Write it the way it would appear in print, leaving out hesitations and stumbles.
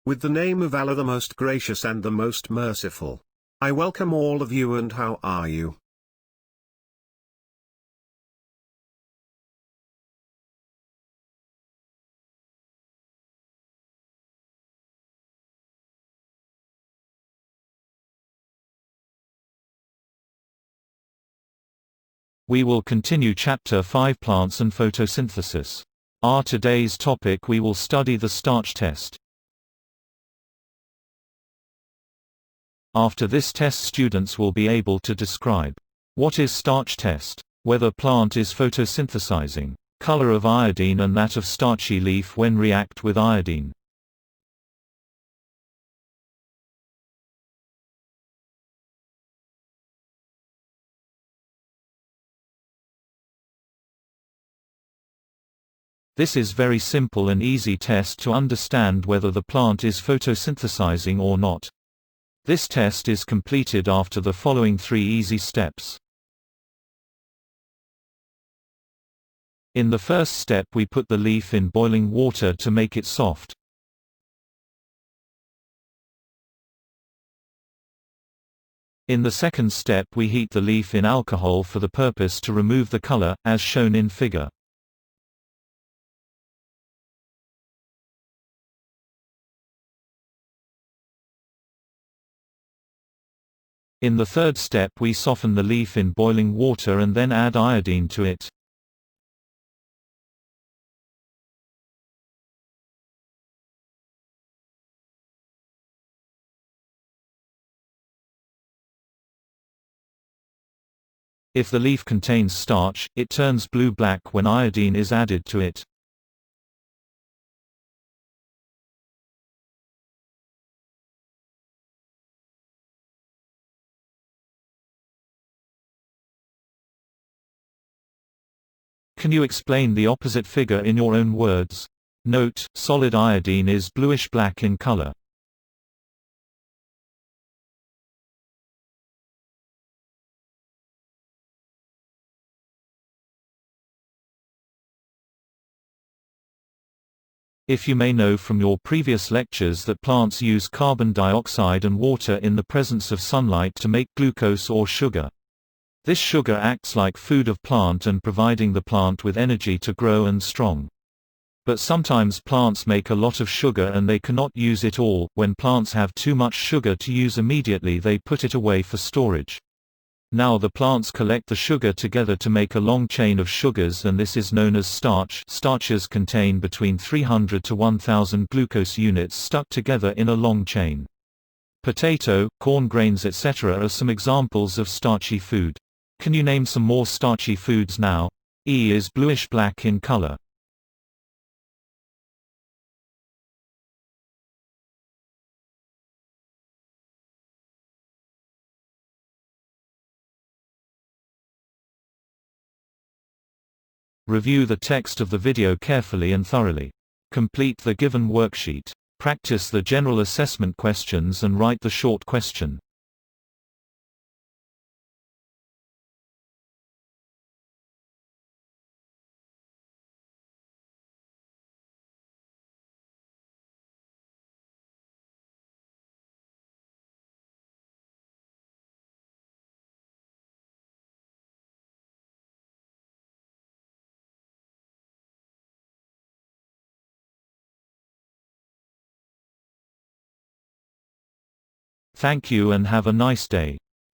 With the name of Allah, the most gracious and the most merciful. I welcome all of you, and how are you? We will continue Chapter 5, Plants and Photosynthesis. Our today's topic, we will study the starch test. After this test, students will be able to describe what is starch test, whether plant is photosynthesizing, color of iodine and that of starchy leaf when react with iodine. This is very simple and easy test to understand whether the plant is photosynthesizing or not. This test is completed after the following 3 easy steps. In the first step, we put the leaf in boiling water to make it soft. In the second step, we heat the leaf in alcohol for the purpose to remove the color, as shown in figure. In the third step, we soften the leaf in boiling water and then add iodine to it. If the leaf contains starch, it turns blue-black when iodine is added to it. Can you explain the opposite figure in your own words? Note, solid iodine is bluish-black in color. If you may know from your previous lectures that plants use carbon dioxide and water in the presence of sunlight to make glucose or sugar. This sugar acts like food of plant and providing the plant with energy to grow and strong. But sometimes plants make a lot of sugar and they cannot use it all. When plants have too much sugar to use immediately, they put it away for storage. Now the plants collect the sugar together to make a long chain of sugars, and this is known as starch. Starches contain between 300 to 1000 glucose units stuck together in a long chain. Potato, corn grains, etc. are some examples of starchy food. Can you name some more starchy foods now? E is bluish-black in color. Review the text of the video carefully and thoroughly. Complete the given worksheet. Practice the general assessment questions and write the short question. Thank you and have a nice day.